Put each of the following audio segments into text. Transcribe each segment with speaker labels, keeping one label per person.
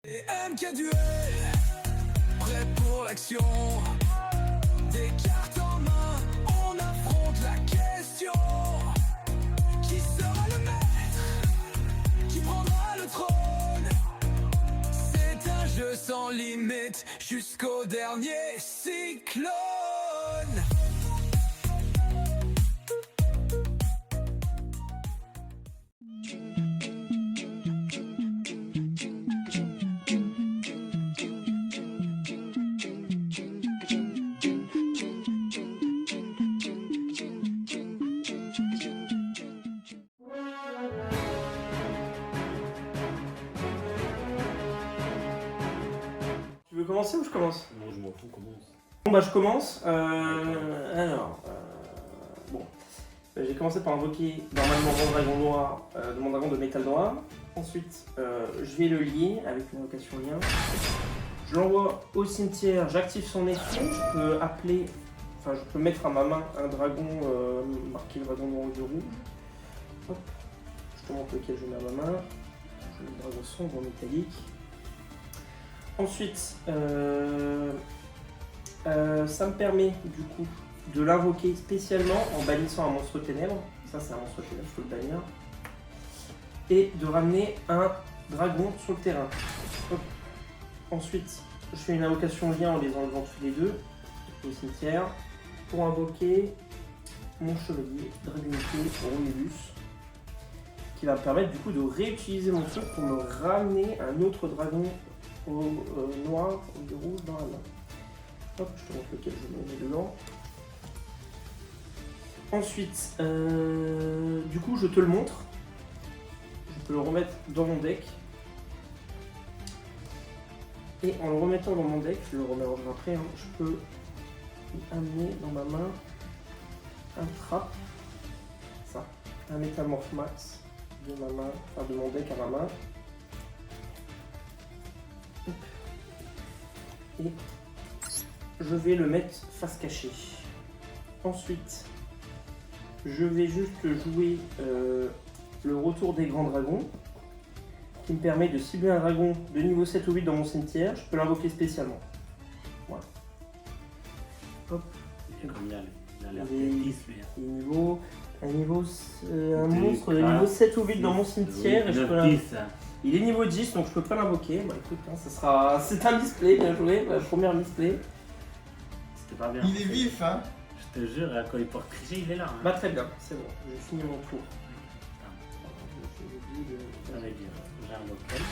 Speaker 1: Et MK Duel, prêt pour l'action. Des cartes en main, on affronte la question. Qui sera le maître? Qui prendra le trône? C'est un jeu sans limite jusqu'au dernier cyclone.
Speaker 2: Tu veux commencer ou je commence?
Speaker 3: Moi je m'en fous, commence.
Speaker 2: Bon bah je commence. Bon. J'ai commencé par invoquer normalement mon dragon noir, mon dragon de métal noir. Ensuite, je vais le lier avec une invocation lien. Je l'envoie au cimetière, j'active son effet. Je peux appeler, enfin je peux mettre à ma main un dragon marqué dragon noir ou de rouge. Hop. Je te montre lequel je mets à ma main. Je mets le dragon sombre en métallique. Ensuite, ça me permet du coup de l'invoquer spécialement en bannissant un monstre ténèbres. Ça c'est un monstre ténèbres, je peux le bannir. Et de ramener un dragon sur le terrain. Hop. Ensuite, je fais une invocation lien en les enlevant tous les deux au cimetière pour invoquer mon chevalier Dragonité Romulus, qui va me permettre du coup de réutiliser mon truc pour me ramener un autre dragon au noir ou de rouge dans la main. Hop, je te montre lequel je mets dedans. Ensuite, du coup, je te le montre. Je peux le remettre dans mon deck. Et en le remettant dans mon deck, je le remélangerai après, hein, je peux amener dans ma main un trap, ça, un Métamorph Max de ma main, enfin de mon deck à ma main. Et je vais le mettre face cachée. Ensuite, je vais juste jouer le retour des grands dragons, qui me permet de cibler un dragon de niveau 7 ou 8 dans mon cimetière. Je peux l'invoquer spécialement. Voilà. Hop.
Speaker 3: Combien il a l'air
Speaker 2: Et-
Speaker 3: de 10 lui.
Speaker 2: un monstre de niveau 7 ou 8 dans mon cimetière. Et je peux
Speaker 3: 10.
Speaker 2: Il est niveau 10, donc je peux pas l'invoquer. Bah écoute, hein, ça sera... c'est un display, bien joué, la première display.
Speaker 3: C'était pas bien.
Speaker 4: Il est vif, hein.
Speaker 3: Je te jure, quand il porte tricher, il est là. Hein.
Speaker 2: Bah très bien, c'est bon, j'ai fini mon tour.
Speaker 3: Ça veut dire, j'ai un local.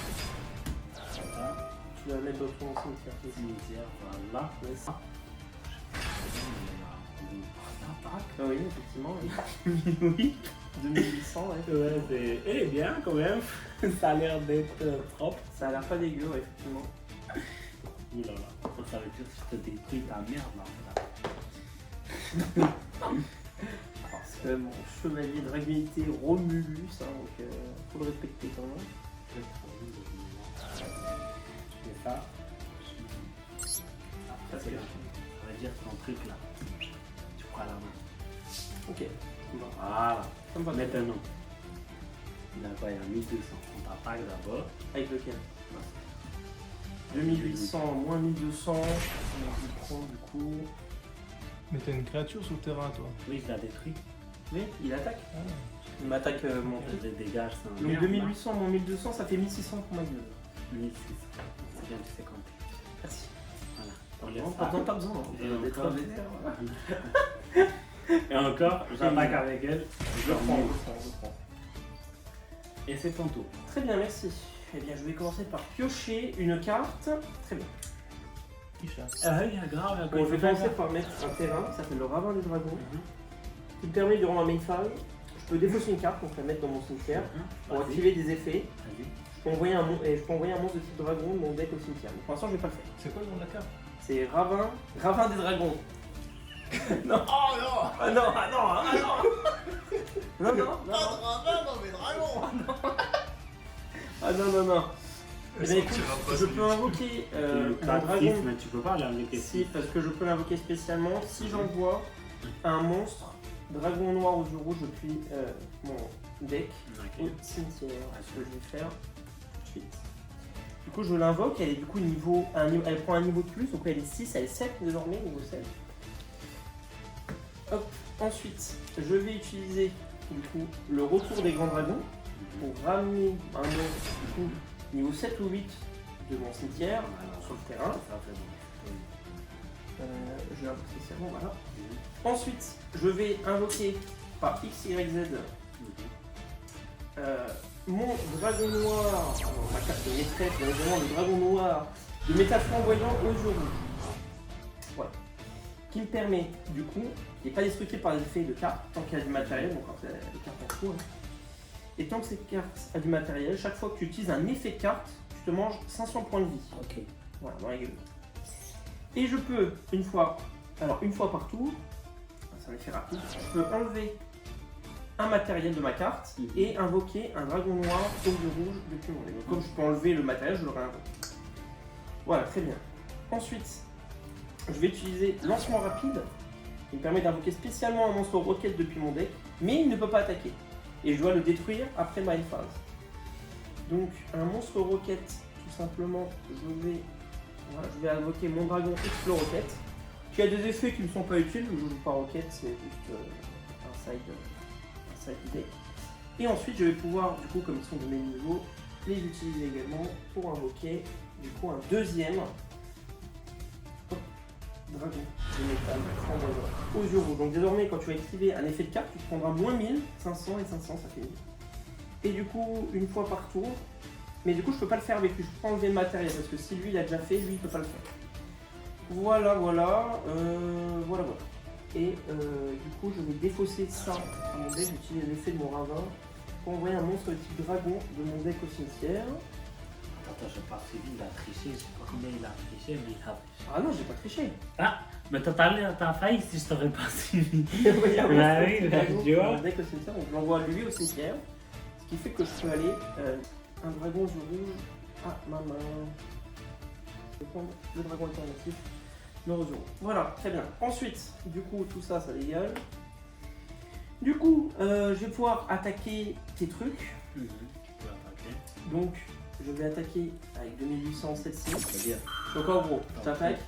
Speaker 3: Voilà.
Speaker 2: Tu vas mettre dans ton cimetière.
Speaker 3: Cimetière, voilà.
Speaker 2: Ouais, ça.
Speaker 3: Ah,
Speaker 2: Ah oui, effectivement, oui. oui, 2800, ouais.
Speaker 3: ouais, c'est... Elle est bien quand même. Ça a l'air d'être propre.
Speaker 2: Ça a l'air pas dégueu, ouais, effectivement.
Speaker 3: Ouh là là. Ça veut dire que je te détruis ta merde là.
Speaker 2: Alors, c'est quand même mon chevalier Dragonité Romulus, hein, donc faut le respecter quand même.
Speaker 3: Et ça, ça c'est là. Ça veut dire ton truc là. Tu prends la main.
Speaker 2: Ok,
Speaker 3: Voilà.
Speaker 2: ça me va.
Speaker 3: Maintenant, il a quoi? Il a 1200. On t'attaque d'abord.
Speaker 2: Avec lequel 2800 moins 1200, on prend du coup...
Speaker 4: Mais t'as une créature sous le terrain, toi.
Speaker 3: Oui, je la détruis.
Speaker 2: Oui, il attaque. Il m'attaque mon
Speaker 3: Je
Speaker 2: truc.
Speaker 3: les dégage. C'est un
Speaker 2: Donc
Speaker 3: merde,
Speaker 2: 2800 moins 1200, ça fait 1600 pour ma gueule.
Speaker 3: là. 1600. C'est bien, tu sais compter.
Speaker 2: Merci.
Speaker 3: Voilà. On
Speaker 2: Non,
Speaker 3: laisse
Speaker 2: pas,
Speaker 3: ça.
Speaker 2: pas besoin
Speaker 3: Et
Speaker 2: d'être
Speaker 3: encore.
Speaker 2: vénère.
Speaker 3: Et encore, j'attaque avec elle.
Speaker 2: Je reprends, je prends.
Speaker 3: Et c'est ton tour.
Speaker 2: Très bien, merci. Eh bien, je vais commencer par piocher une carte. Très bien.
Speaker 3: Ah, il y a grave.
Speaker 2: Bon, je vais commencer par mettre un terrain qui s'appelle le Ravin des Dragons, qui me permet durant ma main phase, je peux défausser une carte, donc la mettre dans mon cimetière, pour activer des effets.
Speaker 3: Vas-y.
Speaker 2: Je peux envoyer un monstre de type dragon de mon deck au cimetière. Donc pour l'instant, je vais pas le faire.
Speaker 4: C'est quoi le nom de la carte?
Speaker 2: C'est Ravin des Dragons. Non.
Speaker 4: Oh non.
Speaker 2: Ah non, ah non, ah non. Non, non, non.
Speaker 4: Pas de ravin dans mes dragons.
Speaker 2: Ah non, non, non. Eh bien, écoute, je peux invoquer
Speaker 3: Tu
Speaker 2: mon
Speaker 3: craques
Speaker 2: dragon.
Speaker 3: 6, mais tu peux pas l'invoquer.
Speaker 2: Si, parce que je peux l'invoquer spécialement si j'envoie un monstre dragon noir ou du rouge depuis mon deck
Speaker 3: Ok.
Speaker 2: au cimetière. Ce que je vais faire tout de suite. Du coup, je l'invoque, elle est du coup elle prend un niveau de plus, donc elle est 6, elle est 7 désormais, niveau 7. Hop, ensuite, je vais utiliser du coup le retour des grands dragons pour ramener un monstre du coup niveau 7 ou 8 de mon cimetière sur le terrain. Je vais spécialement, voilà. Ensuite, je vais invoquer par X, Y, Z mon dragon noir, alors, ma carte de maîtresse, bien évidemment le dragon noir de métal flamboyant aux yeux rouges. Voilà. Qui me permet, du coup, qui n'est pas destructible par les effets de cartes, tant qu'il y a du matériel, donc quand les cartes en fou. Et tant que cette carte a du matériel, chaque fois que tu utilises un effet de carte, tu te manges 500 points de vie.
Speaker 3: Ok.
Speaker 2: Voilà, dans la gueule. Et je peux, une fois par tour, c'est un effet rapide, je peux enlever un matériel de ma carte et invoquer un dragon noir aux yeux rouges depuis mon nez. Donc comme je peux enlever le matériel, je le réinvoque. Voilà, très bien. Ensuite, je vais utiliser lancement rapide, qui me permet d'invoquer spécialement un monstre roquette depuis mon deck, mais il ne peut pas attaquer. Et je dois le détruire après ma phase. Donc un monstre roquette, tout simplement, je vais invoquer mon dragon Explore Roquette, qui a des effets qui ne sont pas utiles, je joue pas roquette, c'est juste un side deck. Et ensuite je vais pouvoir, du coup comme ils sont de même niveau, les utiliser également pour invoquer du coup un deuxième dragon de métal flamboyant aux yeux rouges. Donc désormais quand tu vas activer un effet de carte, tu te prendras moins 1000, 500 et 500, ça fait 1000. Et du coup une fois par tour, mais du coup je peux pas le faire avec lui, je peux pas enlever le matériel parce que si lui il a déjà fait, lui il peut pas le faire. Voilà. Et du coup je vais défausser ça à mon deck, j'utilise l'effet de mon ravin pour envoyer un monstre de type dragon de mon deck au cimetière.
Speaker 3: Attends, j'ai pas suivi, il a triché, je sais pas combien il a triché, mais il a triché.
Speaker 2: Ah non, j'ai pas triché.
Speaker 3: Ah, mais t'as failli si je t'aurais pas suivi.
Speaker 2: Il envoie un
Speaker 3: Bah
Speaker 2: monstre
Speaker 3: oui,
Speaker 2: de type dragon
Speaker 3: tu vois.
Speaker 2: de mon deck au cimetière, donc je l'envoie lui au cimetière. Ce qui fait que je peux aller un dragon aux yeux rouges à ma main. Je vais prendre le dragon alternatif. Voilà, très bien. Ensuite, du coup, tout ça, ça dégage. Du coup, je vais pouvoir attaquer tes trucs.
Speaker 3: Tu peux attaquer.
Speaker 2: Donc, je vais attaquer avec 2800 celle-ci.
Speaker 3: C'est-à-dire,
Speaker 2: Donc, en gros, tu attaques.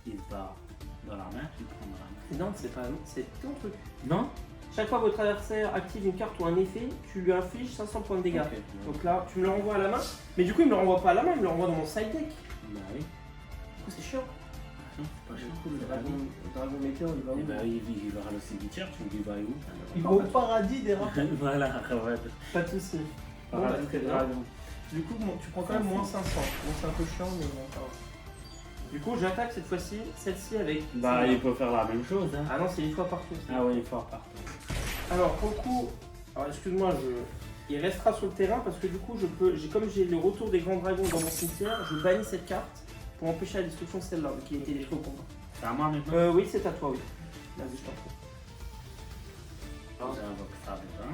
Speaker 3: il va dans la main, tu prends dans la main.
Speaker 2: Non, c'est ton truc.
Speaker 3: Non.
Speaker 2: Chaque fois que votre adversaire active une carte ou un effet, tu lui infliges 500 points de dégâts.
Speaker 3: Ok.
Speaker 2: Donc là, tu me le renvoies à la main. Mais du coup, il me le renvoie pas à la main, il me le renvoie dans mon side deck.
Speaker 3: Bah oui.
Speaker 2: Du coup, c'est chiant.
Speaker 3: Non, c'est pas
Speaker 2: Du
Speaker 3: cher.
Speaker 2: coup, le dragon météo, il va
Speaker 3: Eh
Speaker 2: où
Speaker 3: ben, il va à le cimetière, tu me dis va où?
Speaker 4: Il va au paradis des rats.
Speaker 3: Voilà, ouais.
Speaker 2: Pas de soucis. Bon,
Speaker 3: Paradis
Speaker 2: très
Speaker 3: des
Speaker 2: bien.
Speaker 3: dragons.
Speaker 2: Du coup, tu prends quand même moins 500. Bon, c'est un peu chiant, mais bon, ça va. Du coup, j'attaque cette fois-ci, celle-ci avec.
Speaker 3: Bah, il peut faire la même chose. Hein.
Speaker 2: Ah non, c'est une fois par tour.
Speaker 3: Ah oui, il faut repartir.
Speaker 2: Alors, pour le coup, alors excuse-moi, il restera sur le terrain parce que du coup, comme j'ai le retour des grands dragons dans mon cimetière, je bannis cette carte pour empêcher la destruction de celle-là, qui était détruite au combat.
Speaker 3: C'est à moi maintenant.
Speaker 2: Oui, c'est à toi, oui. Vas-y, je t'en prie.
Speaker 3: J'invoque ça déjà.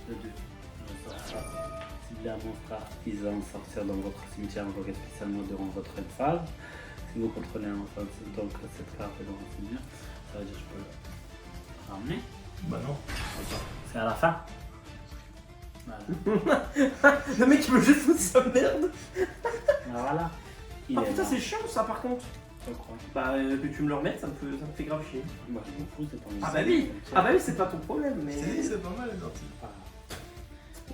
Speaker 3: Le 2. Je sors ça. Ciblez un monstre artisan sortir dans votre cimetière invoqué spécialement durant votre phase. Si vous contrôlez un monstre, donc cette carte est dans votre cimetière, ça veut dire que je peux le ramener.
Speaker 4: Bah non.
Speaker 3: C'est à la fin. Voilà.
Speaker 2: Le mec, il veut juste foutre sa merde.
Speaker 3: Voilà. Il
Speaker 2: Ah
Speaker 3: est
Speaker 2: putain,
Speaker 3: là.
Speaker 2: c'est chiant ça par contre.
Speaker 3: Je crois.
Speaker 2: Bah, que tu me le remettes, ça me fait grave chier.
Speaker 3: Moi je m'en fous, c'est ton
Speaker 2: Ah bah oui, c'est pas ton problème, mais.
Speaker 4: Je t'ai dit, c'est pas mal, Dorty.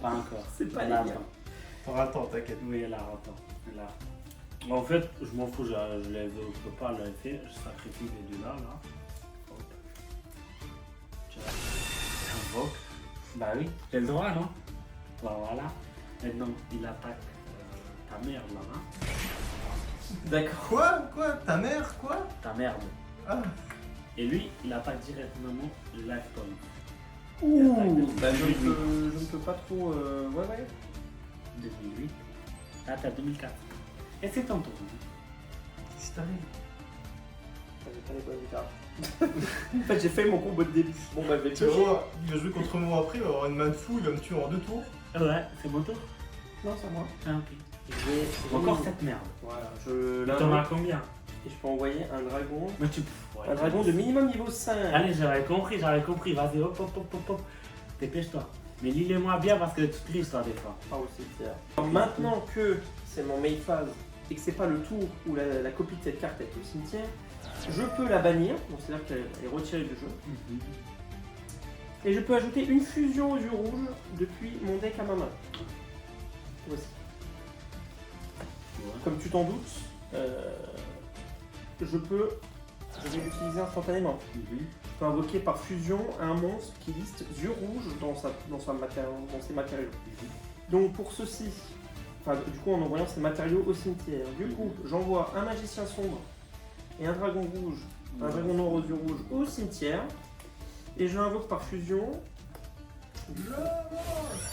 Speaker 3: Pas encore.
Speaker 2: C'est pas
Speaker 3: Elle
Speaker 2: les
Speaker 3: attend.
Speaker 2: miens.
Speaker 4: T'auras attends, t'inquiète.
Speaker 3: Oui, elle attend. Elle attend. En fait, je m'en fous, je peux pas le faire, je sacrifie les deux là. Hop. Tu invoques. Bah oui, j'ai le droit, non? Bah voilà. Maintenant, il attaque ta merde là-bas.
Speaker 2: D'accord.
Speaker 4: Quoi? Ta mère? Quoi?
Speaker 3: Ta merde.
Speaker 4: Ah.
Speaker 3: Et lui, il attaque directement Life Point.
Speaker 2: Ouh, bah je
Speaker 3: Oui, oui.
Speaker 2: ne peux pas trop. Ouais.
Speaker 3: 2008. Là, t'as 2004. Et c'est ton tour.
Speaker 4: Qu'est-ce qui t'arrive?
Speaker 2: J'ai pas les bonnes cartes. En fait, j'ai fait mon combo de début. Bon, bah, je vais
Speaker 4: Tu
Speaker 2: piocher.
Speaker 4: vois, il va jouer contre moi après, il va avoir une main de fou, il va me tuer en 2 tours.
Speaker 3: Ouais, c'est mon tour.
Speaker 2: Non, c'est à moi.
Speaker 3: Ah, ok.
Speaker 2: J'ai
Speaker 3: Encore
Speaker 2: mis-
Speaker 3: cette merde.
Speaker 2: Voilà, je
Speaker 3: T'en as
Speaker 2: l'invoque
Speaker 3: combien?
Speaker 2: et je peux envoyer un dragon.
Speaker 3: Mais tu. Ouais.
Speaker 2: Un dragon de minimum niveau 5.
Speaker 3: Allez, j'avais compris, vas-y, hop. Dépêche-toi. Mais lis-le-moi bien parce que tu triches ça des fois.
Speaker 2: Ah au cimetière. Alors, maintenant que c'est mon main phase et que c'est pas le tour où la copie de cette carte est au cimetière, je peux la bannir, donc c'est-à-dire qu'elle est retirée du jeu. Et je peux ajouter une fusion aux yeux rouges depuis mon deck à ma main. Voici.
Speaker 3: Ouais.
Speaker 2: Comme tu t'en doutes, je vais l'utiliser instantanément. Je peux invoquer par fusion un monstre qui liste yeux rouges dans ses matériaux. Donc pour ceci, enfin, du coup en envoyant ces matériaux au cimetière, du coup j'envoie un magicien sombre et un dragon rouge, un dragon noir aux yeux rouges au cimetière et je l'invoque par fusion.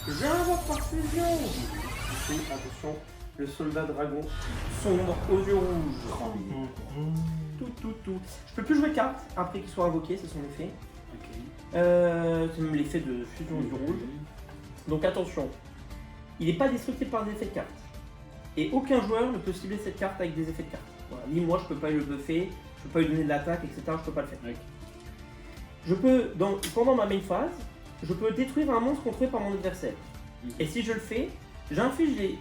Speaker 2: J'invoque par fusion. Et attention, le soldat dragon sombre aux yeux rouges. Tout. Je peux plus jouer carte après qu'il soit invoqué, c'est son effet. C'est même l'effet de fusion aux yeux rouges. Donc attention, il n'est pas destructible par des effets de carte. Et aucun joueur ne peut cibler cette carte avec des effets de carte. Voilà. Ni moi, je peux pas le buffer, je peux pas lui donner de l'attaque, etc. Je peux pas le faire.
Speaker 3: Okay.
Speaker 2: Je peux, pendant ma main phase, je peux détruire un monstre contrôlé par mon adversaire. Et si je le fais, j'inflige des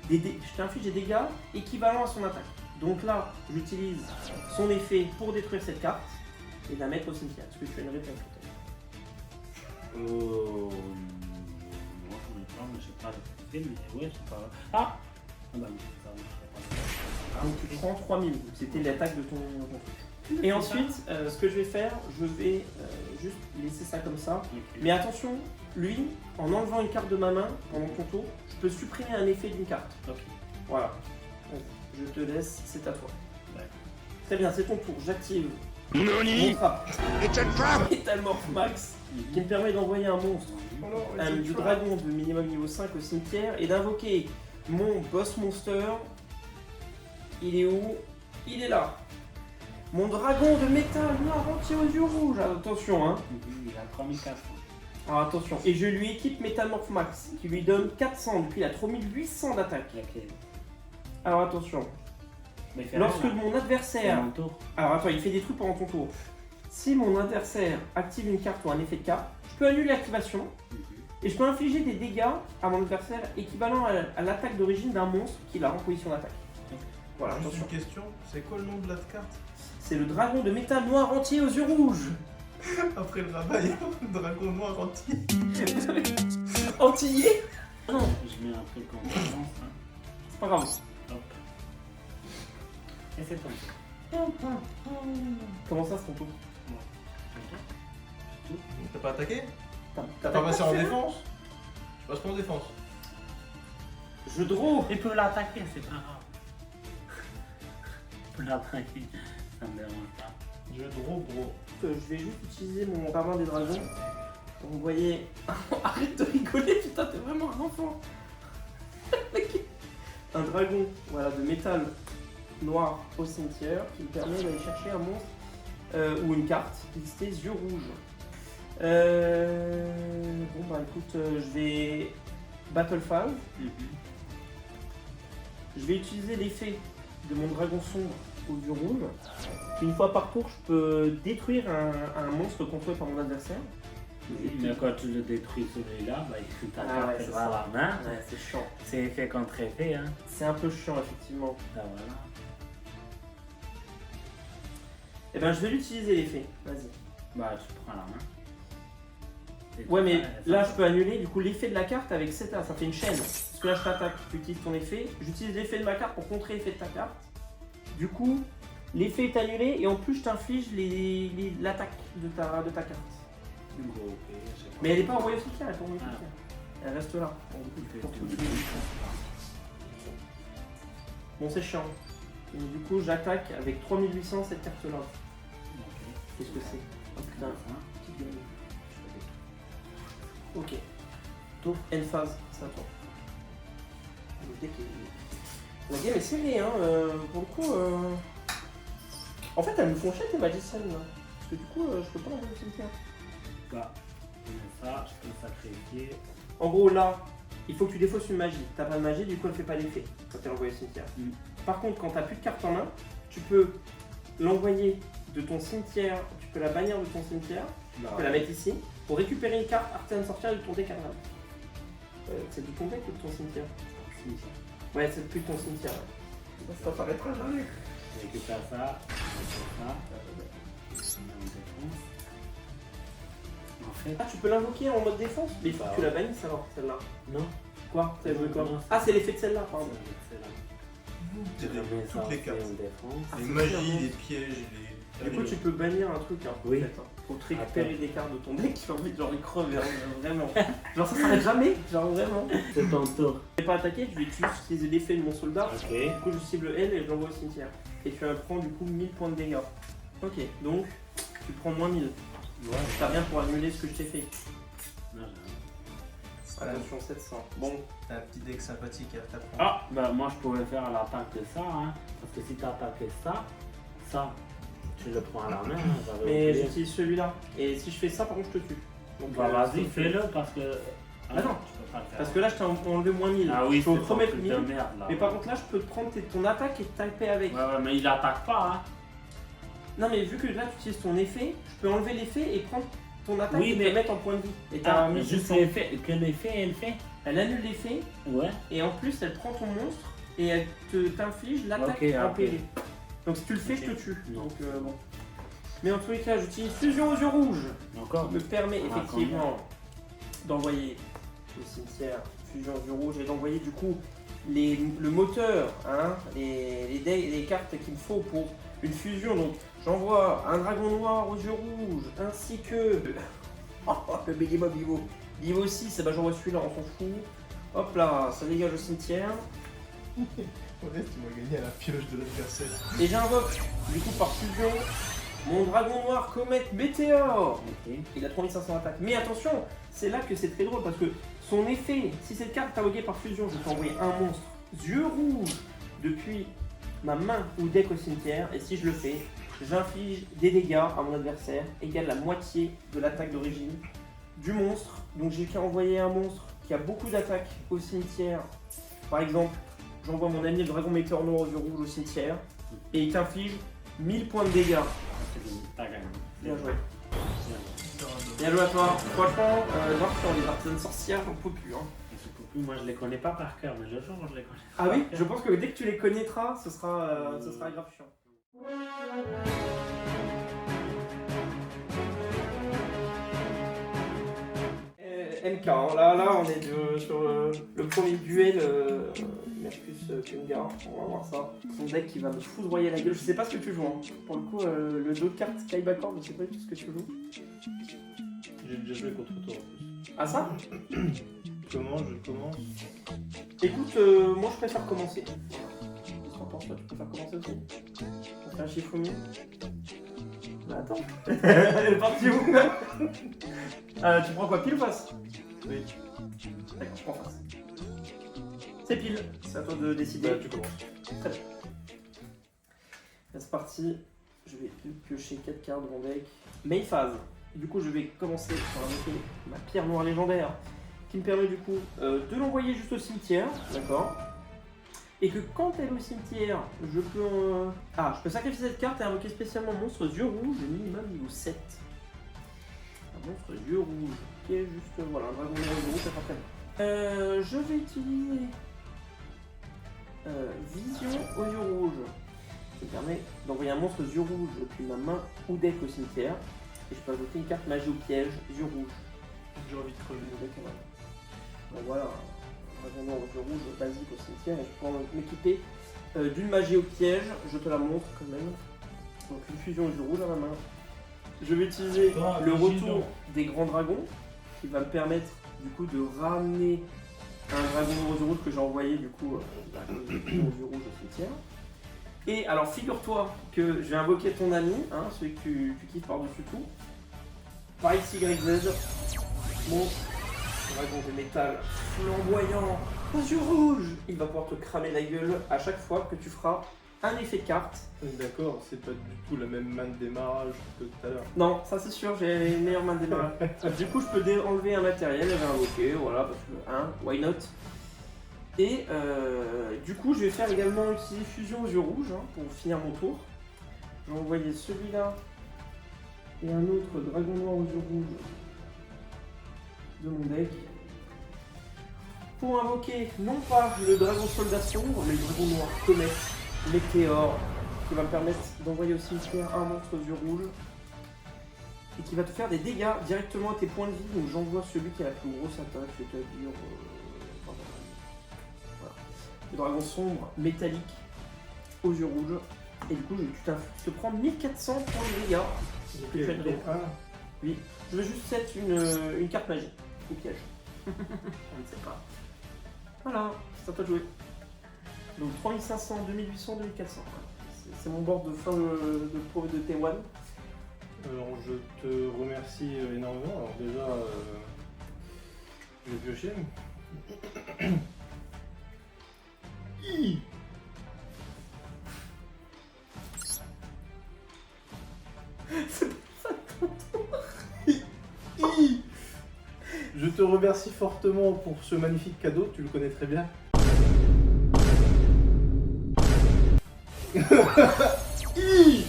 Speaker 2: dégâts équivalents à son attaque. Donc là, j'utilise son effet pour détruire cette carte et la mettre au cimetière. Est-ce que tu as une réponse peut-être?
Speaker 3: Non, j'en ai pas, mais je sais pas le fait, mais ouais, c'est pas grave. Ah bah oui, ça marche pas.
Speaker 2: Donc tu prends 3000, c'était l'attaque de ton truc. Et ensuite, ce que je vais faire, je vais juste laisser ça comme ça.
Speaker 3: Okay.
Speaker 2: Mais attention, lui, en enlevant une carte de ma main pendant ton tour, je peux supprimer un effet d'une carte.
Speaker 3: Ok.
Speaker 2: Voilà. Donc, je te laisse, c'est à toi.
Speaker 3: D'accord.
Speaker 2: Très bien, c'est ton tour. J'active mon frappe. Metamorph Max, qui me permet d'envoyer un monstre du dragon de minimum niveau 5 au cimetière et d'invoquer mon boss monster. Il est où? Il est là. Mon dragon de métal noir entier aux yeux rouges. Attention, hein.
Speaker 3: Il a 3400.
Speaker 2: Alors attention. Et je lui équipe Metamorph Max, qui lui donne 400. Depuis, il a 3800 d'attaque.
Speaker 3: Ok.
Speaker 2: Alors attention.
Speaker 3: Mais il fait
Speaker 2: Lorsque
Speaker 3: rien, là.
Speaker 2: mon
Speaker 3: C'est
Speaker 2: adversaire...
Speaker 3: mon tour.
Speaker 2: Alors attends, il fait des trucs pendant ton tour. Si mon adversaire active une carte ou un effet de carte, je peux annuler l'activation et je peux infliger des dégâts à mon adversaire équivalent à l'attaque d'origine d'un monstre qu'il a en position d'attaque. Voilà,
Speaker 4: Juste
Speaker 2: attention.
Speaker 4: une question, c'est quoi le nom de la carte?
Speaker 2: C'est le dragon de métal noir entier aux yeux rouges.
Speaker 4: Après le rabat, il y a un dragon noir entier.
Speaker 2: Antillais. Non,
Speaker 3: Je mets un truc en défense. Hein.
Speaker 2: c'est pas grave.
Speaker 3: Hop. Et c'est ton tour.
Speaker 2: Comment ça, c'est ton tour?
Speaker 4: T'as pas attaqué?
Speaker 2: T'as
Speaker 4: T'as pas passé en défense? Je passe pas en défense.
Speaker 2: Je draw.
Speaker 3: Il peut l'attaquer, c'est pas grave. Il peut l'attaquer, ça me dérange pas.
Speaker 4: Je draw bro.
Speaker 2: Je vais juste utiliser mon ravin des dragons pour envoyer... Arrête de rigoler, putain, t'es vraiment un enfant. Un dragon, voilà, de métal noir au cimetière qui me permet d'aller chercher un monstre ou une carte listée yeux rouges. Bon bah écoute, je vais battle phase. Je vais utiliser l'effet de mon dragon sombre aux yeux rouges. Une fois par tour, je peux détruire un monstre contrôlé par mon adversaire.
Speaker 3: Mais quand tu le détruis celui-là, bah il ta
Speaker 2: Ah
Speaker 3: carte
Speaker 2: ouais,
Speaker 3: elle
Speaker 2: c'est
Speaker 3: va à
Speaker 2: ça.
Speaker 3: la main.
Speaker 2: Ouais, c'est chiant.
Speaker 3: C'est effet contre effet, hein.
Speaker 2: C'est un peu chiant, effectivement.
Speaker 3: Ah voilà.
Speaker 2: Et ben je vais l'utiliser l'effet. Vas-y.
Speaker 3: Bah tu prends la main. Et
Speaker 2: Ouais,
Speaker 3: tu
Speaker 2: mais
Speaker 3: prends-
Speaker 2: là je peux annuler du coup l'effet de la carte avec cette ça fait une chaîne. Parce que là je t'attaque, tu utilises ton effet. J'utilise l'effet de ma carte pour contrer l'effet de ta carte. Du coup, l'effet est annulé et en plus je t'inflige l'attaque de ta carte.
Speaker 3: Bon, ok, je sais pas.
Speaker 2: Mais elle n'est pas envoyée au cimetière, elle est pas envoyée au
Speaker 3: Ah.
Speaker 2: cimetière. Elle reste là. Pour tout le monde. Bon, c'est chiant. Et du coup, j'attaque avec 3800 cette carte-là.
Speaker 3: Ok.
Speaker 2: Qu'est-ce que c'est? Oh putain, petite gueule. Ok. Tour end phase, c'est à toi. Le deck est... La game est serrée, hein. Pour le coup, en fait, elles me font chier tes magiciennes, là. Parce que du coup, je peux pas l'envoyer au cimetière.
Speaker 3: Bah, mais ça, je peux le sacrifier.
Speaker 2: En gros, là, il faut que tu défausses une magie. T'as pas de magie, du coup, elle fait pas d'effet quand tu l'envoies au cimetière.
Speaker 3: Mm.
Speaker 2: Par contre, quand t'as plus de cartes en main, tu peux l'envoyer de ton cimetière, tu peux la bannir de ton cimetière, tu peux la mettre ici, Pour récupérer une carte, Arte de sortir de ton deck carnal. C'est de ton deck ou de ton cimetière? Ouais, c'est depuis ton cimetière. Ouais.
Speaker 4: Ça s'arrêtera jamais.
Speaker 3: Je récupère ça, En fait,
Speaker 2: Ah, tu peux l'invoquer en mode défense? Mais il faut
Speaker 3: Bah
Speaker 2: que tu
Speaker 3: ouais.
Speaker 2: la bannisses alors, celle-là.
Speaker 3: non.
Speaker 2: Quoi? T'as joué quoi?
Speaker 3: Non,
Speaker 2: Ah, c'est l'effet de celle-là, pardon.
Speaker 3: C'est là.
Speaker 4: J'ai toutes les cartes.
Speaker 2: Ah,
Speaker 4: Les
Speaker 2: c'est
Speaker 4: magies,
Speaker 2: clairement.
Speaker 4: les pièges, les.
Speaker 2: Du coup, tu peux bannir un truc, hein,
Speaker 3: Oui.
Speaker 2: en fait, hein, pour te récupérer des cartes de ton deck qui ont envie de genre ils crevent, vraiment. Genre ça s'arrête jamais, genre vraiment.
Speaker 3: C'est ton tour.
Speaker 2: Je vais pas attaquer, je vais juste utiliser l'effet de mon soldat.
Speaker 3: Ok.
Speaker 2: Du coup, je cible elle et je l'envoie au cimetière. Et tu prends du coup 1000 points de dégâts. Ok, donc tu prends moins 1000.
Speaker 3: Ouais.
Speaker 2: T'as rien pour annuler ce que je t'ai fait.
Speaker 3: Non, j'ai rien.
Speaker 2: Attention, 700. Bon,
Speaker 4: T'as un petit deck sympathique à t'apprendre.
Speaker 3: Ah, bah moi je pouvais faire l'attaque de ça, hein. Parce que si t'attaquais ça, tu le prends à la main. Hein, j'avais
Speaker 2: mais
Speaker 3: oublié.
Speaker 2: j'utilise celui-là. Et si je fais ça, par contre, je te tue. Donc,
Speaker 3: Bah vas-y,
Speaker 2: ça,
Speaker 3: fais-le parce que.
Speaker 2: Ah non,
Speaker 3: tu peux pas le faire.
Speaker 2: Parce que là, je t'ai enlevé moins 1000.
Speaker 3: Ah oui,
Speaker 2: je peux
Speaker 3: c'est
Speaker 2: remettre
Speaker 3: ton truc
Speaker 2: 1000.
Speaker 3: de merde là.
Speaker 2: Mais par contre, là, je peux te prendre ton attaque et te taper avec.
Speaker 3: Ouais, ouais, mais il attaque pas, hein.
Speaker 2: Non, mais vu que là, tu utilises ton effet, je peux enlever l'effet et prendre ton attaque
Speaker 3: Oui,
Speaker 2: et te
Speaker 3: mais-
Speaker 2: le mettre en point de vie. Et t'as
Speaker 3: Ah, mais
Speaker 2: 1600.
Speaker 3: juste l'effet, que l'effet elle fait.
Speaker 2: Elle annule l'effet
Speaker 3: Ouais.
Speaker 2: et en plus, elle prend ton monstre et elle t'inflige l'attaque
Speaker 3: Ok,
Speaker 2: en
Speaker 3: ok.
Speaker 2: PV. Donc, si tu le fais,
Speaker 3: Ok.
Speaker 2: je te tue.
Speaker 3: Non.
Speaker 2: Donc, bon. Mais en tous les cas, j'utilise Fusion aux yeux rouges.
Speaker 3: Encore.
Speaker 2: Qui me permet
Speaker 3: Ah,
Speaker 2: effectivement d'envoyer au cimetière Fusion aux yeux rouges et d'envoyer du coup le moteur, hein, les cartes qu'il me faut pour une fusion. Donc j'envoie un dragon noir aux yeux rouges ainsi que le Begema Bivo. Bivo 6, bah, j'envoie celui-là, on s'en fout. Hop là, ça dégage au cimetière.
Speaker 4: Honnête, tu m'as gagné à la pioche de l'adversaire.
Speaker 2: Et j'invoque du coup par fusion mon dragon noir comète Météore.
Speaker 3: Ok.
Speaker 2: Il a 3500 attaques. Mais attention, c'est là que c'est très drôle parce que son effet, si cette carte est invoquée par fusion, je peux envoyer un monstre yeux rouges depuis ma main ou deck au cimetière. Et si je le fais, j'inflige des dégâts à mon adversaire, égale la moitié de l'attaque d'origine du monstre. Donc j'ai qu'à envoyer un monstre qui a beaucoup d'attaques au cimetière. Par exemple, j'envoie mon ami le dragon météore noir aux yeux rouges au cimetière et il t'inflige 1000 points de dégâts.
Speaker 3: C'est fini. T'as gagné.
Speaker 2: Bien joué. Bien joué à toi. Franchement, voir sur les artisanes sorcières, j'en peux plus. Hein.
Speaker 3: Moi je les connais pas par cœur, mais le jour où je les connais.
Speaker 2: Ah oui,
Speaker 3: par cœur.
Speaker 2: je pense que dès que tu les connaîtras, ce sera grave chiant. MK, hein. Là, on est sur le premier duel Mercus Kunga. On va voir ça. Son deck qui va me foudroyer la gueule. Je sais pas ce que tu joues. Hein. Pour le coup, le dos de carte Kaibacord, je sais pas du tout ce que tu joues.
Speaker 3: J'ai déjà joué contre toi en plus.
Speaker 2: Ah ça?
Speaker 4: Comment je commence?
Speaker 2: Écoute, moi je préfère commencer. Qu'est-ce qu'on pense toi? Tu préfères commencer aussi? On fait un Shifumi? Bah attends. Elle est partie où? Tu prends quoi, pile ou face?
Speaker 4: Oui.
Speaker 2: D'accord, je prends face. C'est pile, c'est à toi de décider.
Speaker 4: Bah, tu commences.
Speaker 2: Très bien. Là, c'est parti. Je vais piocher 4 cartes de mon deck. Main phase. Du coup, je vais commencer par invoquer ma pierre noire légendaire qui me permet du coup de l'envoyer juste au cimetière. D'accord. Et que quand elle est au cimetière, je peux je peux sacrifier cette carte et invoquer spécialement monstre yeux rouges, le minimum niveau 7. Un monstre yeux rouges, qui est juste, voilà, un dragon noir yeux rouge, ça fera très bien. Je vais utiliser Vision aux yeux rouges, qui me permet d'envoyer un monstre yeux rouges depuis ma main ou deck au cimetière. Et je peux ajouter une carte magie au piège, yeux rouges.
Speaker 4: J'ai envie de crever.
Speaker 2: Donc voilà, un dragon noir aux yeux rouges basique au cimetière. Et je peux m'équiper d'une magie au piège, je te la montre quand même. Donc une fusion aux yeux rouges à ma main. Je vais utiliser
Speaker 4: Ah,
Speaker 2: le
Speaker 4: vigilant.
Speaker 2: retour des grands dragons, qui va me permettre du coup de ramener un dragon noir aux yeux rouges que j'ai envoyé du coup aux yeux rouges au cimetière. Et alors figure-toi que je vais invoquer ton ami, hein, celui que tu kiffes par-dessus tout. Par XYZ, mon dragon de métal flamboyant aux yeux rouges. Il va pouvoir te cramer la gueule à chaque fois que tu feras un effet de carte.
Speaker 4: D'accord, c'est pas du tout la même main de démarrage que tout à l'heure.
Speaker 2: Non, ça c'est sûr, j'ai une meilleure main de démarrage. Du coup, je peux enlever un matériel, je vais invoquer, voilà, parce que, why not. Et du coup, je vais faire également utiliser Fusion aux yeux rouges hein, pour finir mon tour. Je vais envoyer celui-là et un autre dragon noir aux yeux rouges de mon deck. Pour invoquer non pas le dragon soldat sombre, mais le dragon noir comète météore, qui va me permettre d'envoyer au cimetière un monstre aux yeux rouges et qui va te faire des dégâts directement à tes points de vie. Donc j'envoie celui qui a la plus grosse attaque, c'est-à-dire voilà. Le dragon sombre métallique aux yeux rouges. Et du coup, tu te prends 1400 points de dégâts.
Speaker 4: Ok, donc un.
Speaker 2: Oui, je veux juste set une carte magique au piège. On ne sait pas. Voilà, c'est à toi de jouer. Donc 3500, 2800, 2400. C'est mon board de fin de T1.
Speaker 4: Alors je te remercie énormément. Alors déjà, je vais piocher. Hi. Hi. Je te remercie fortement pour ce magnifique cadeau, tu le connais très bien. Hi.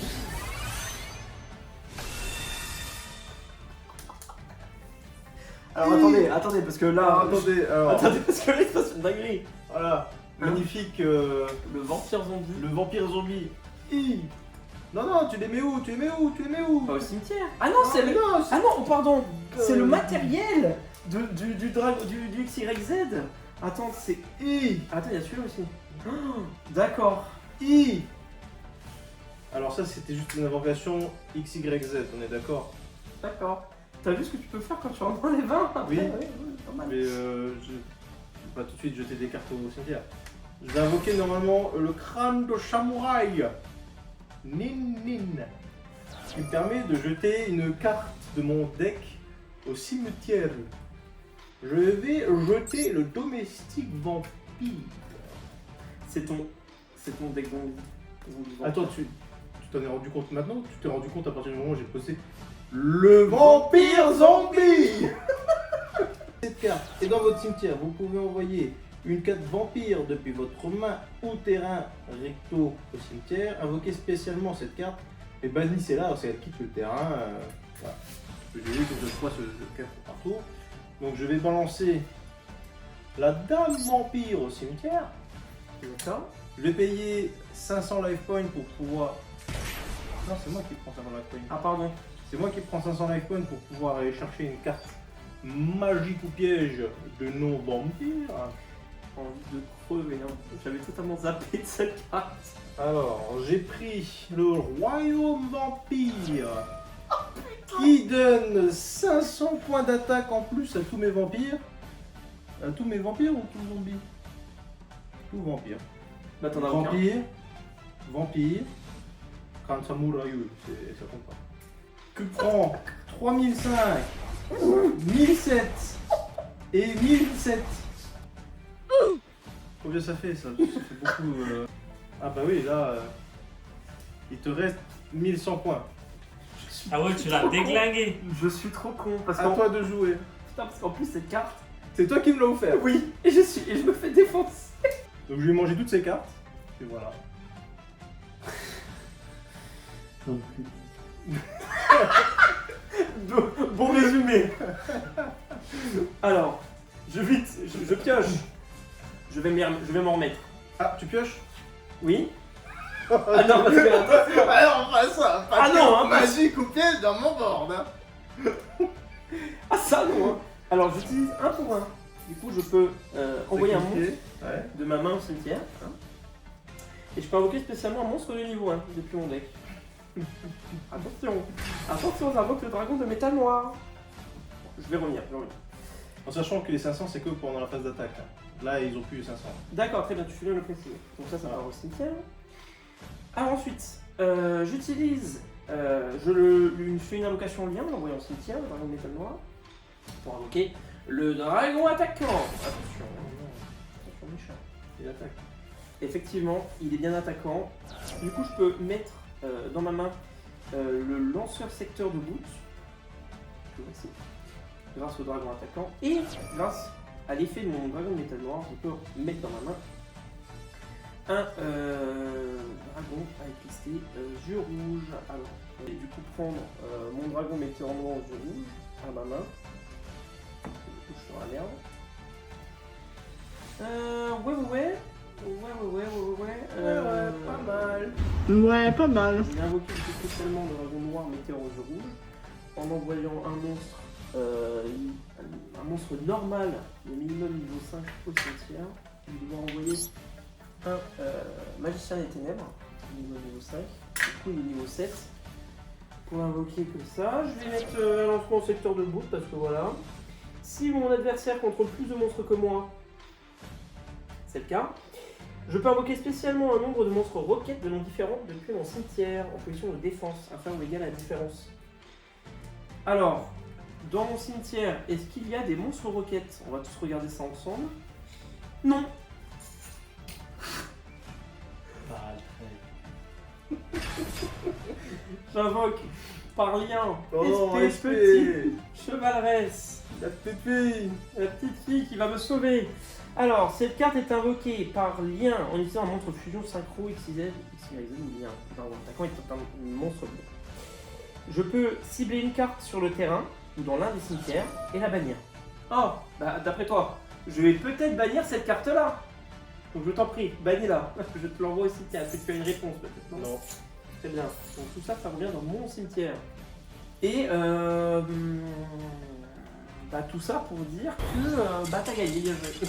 Speaker 2: Alors attendez, parce que là. Attendez, parce que là, il se passe une dinguerie.
Speaker 4: Voilà, magnifique
Speaker 2: Le vampire zombie.
Speaker 4: le vampire zombie. Hi. Non, tu les mets où?
Speaker 2: Pas au cimetière. Ah non, c'est
Speaker 4: mais
Speaker 2: le.
Speaker 4: non,
Speaker 2: Ah non, pardon. C'est le matériel du XYZ. Attends, c'est.
Speaker 4: Hi.
Speaker 2: Attends, il y a celui-là aussi. Oh, d'accord.
Speaker 4: Hi. Alors ça c'était juste une invocation XYZ, on est d'accord?
Speaker 2: D'accord. T'as vu ce que tu peux faire quand tu rentres dans les vins après?
Speaker 4: Oui.
Speaker 2: Pas mal.
Speaker 4: Mais je vais pas tout de suite jeter des cartes au cimetière. Je vais invoquer normalement le crâne de samouraï. Nin. Qui me permet de jeter une carte de mon deck au cimetière. Je vais jeter le domestique vampire.
Speaker 2: C'est ton deck zombie.
Speaker 4: Attends, tu t'en es rendu compte maintenant ou tu t'es rendu compte à partir du moment où j'ai posé le vampire zombie? Cette carte est dans votre cimetière. Vous pouvez envoyer une carte vampire depuis votre main ou terrain recto au cimetière. Invoquez spécialement cette carte et bannissez-la parce qu'elle quitte le terrain. Voilà. J'ai vu que je fois ce carte partout. Donc je vais balancer la dame vampire au cimetière.
Speaker 2: D'accord.
Speaker 4: Je vais payer 500 life points pour pouvoir. Non, c'est moi qui prends 500 life points.
Speaker 2: Ah, pardon.
Speaker 4: C'est moi qui prends 500 life points pour pouvoir aller chercher une carte magique ou piège de non-vampire.
Speaker 2: J'ai envie de crever. Hein. J'avais totalement zappé de cette carte.
Speaker 4: Alors, j'ai pris le royaume vampire qui donne 500 points d'attaque en plus à tous mes vampires. À tous mes vampires ou tous zombies? Tout vampire.
Speaker 2: Bah, t'en as aucun.
Speaker 4: Vampire, crâne samouraï, ça compte pas. Que prend 3005, 1007 et 1007. Combien ça fait ça? Ça fait beaucoup. Ah bah oui, là, il te reste 1100 points.
Speaker 3: Ah ouais, tu l'as déglingué.
Speaker 2: Je suis trop con parce
Speaker 4: À
Speaker 2: qu'en
Speaker 4: toi de jouer.
Speaker 2: putain, parce qu'en plus cette carte.
Speaker 4: C'est toi qui me l'as offert.
Speaker 2: Oui, et je me fais défoncer.
Speaker 4: Donc je vais manger toutes ces cartes. Et voilà.
Speaker 2: Bon résumé. Alors, je pioche. Je vais m'en remettre.
Speaker 4: Ah, tu pioches?
Speaker 2: Oui. Ah non, parce que attention.
Speaker 4: Alors, pas ça. Pas
Speaker 2: Ah non, hein,
Speaker 4: magique ou piège dans mon board. Hein.
Speaker 2: Ah ça non. Hein. Alors j'utilise un pour un. Du coup, je peux envoyer un monstre
Speaker 4: Ouais.
Speaker 2: de ma main au cimetière. Hein. Et je peux invoquer spécialement un monstre de niveau 1 depuis mon deck. Attention, j'invoque le dragon de métal noir. Je vais revenir.
Speaker 4: En sachant que les 500 c'est que pendant la phase d'attaque. Hein. Là ils ont plus les 500.
Speaker 2: D'accord, très bien, tu fais bien le préciser. Donc ça part au cimetière. Alors ensuite, j'utilise, je fais une invocation en lien, l'envoyant au cimetière, le dragon de métal noir, pour invoquer le dragon attaquant. Attention méchant.
Speaker 4: Il attaque.
Speaker 2: Effectivement, il est bien attaquant. Du coup, je peux mettre dans ma main le lanceur secteur de boot, que voici, grâce au dragon attaquant, et grâce à l'effet de mon dragon de métal noir, je peux mettre dans ma main un dragon avec listé yeux rouges. Alors, et du coup prendre mon dragon météore noir aux yeux rouges à ma main. suis dans la merde. Ouais.
Speaker 4: pas mal.
Speaker 3: Ouais, pas mal.
Speaker 2: J'ai invoqué spécialement le dragon noir météorose rouge en envoyant un monstre normal, le minimum niveau 5 au cimetière. Il doit envoyer un magicien des ténèbres, minimum niveau 5. Du coup, il est niveau 7. Pour invoquer que ça, je vais mettre un lancement au secteur de bout parce que voilà. Si mon adversaire contrôle plus de monstres que moi, c'est le cas, je peux invoquer spécialement un nombre de monstres roquettes de noms différents depuis mon cimetière en position de défense, afin de égaler la différence. Alors, dans mon cimetière, est-ce qu'il y a des monstres roquettes? On va tous regarder ça ensemble. Non. J'invoque par lien espèce petite chevaleresse.
Speaker 4: La petite fille.
Speaker 2: La petite fille qui va me sauver. Alors, cette carte est invoquée par lien en utilisant un monstre fusion synchro XYZ ou lien. L'attaquant est un monstre bleu. Je peux cibler une carte sur le terrain ou dans l'un des cimetières et la bannir. Oh, bah d'après toi, je vais peut-être bannir cette carte-là. Donc je t'en prie, bannis-la. Je te l'envoie au cimetière. Est-ce que tu as une réponse peut-être? Non. Très bien. Donc tout ça, ça revient dans mon cimetière. Et bah tout ça pour dire que bah t'as gagné, bien joué.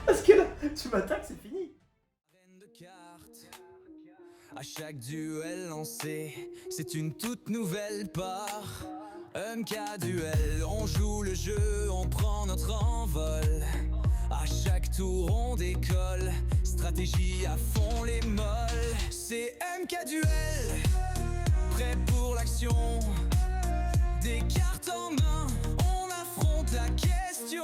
Speaker 2: Parce que là, tu m'attaques, c'est fini.
Speaker 1: Reine de cartes. À chaque duel lancé, c'est une toute nouvelle part. MK duel, on joue le jeu, on prend notre envol. À chaque tour on décolle, stratégie à fond les molles. C'est MK duel, prêt pour l'action. Des cartes en main, on affronte la question.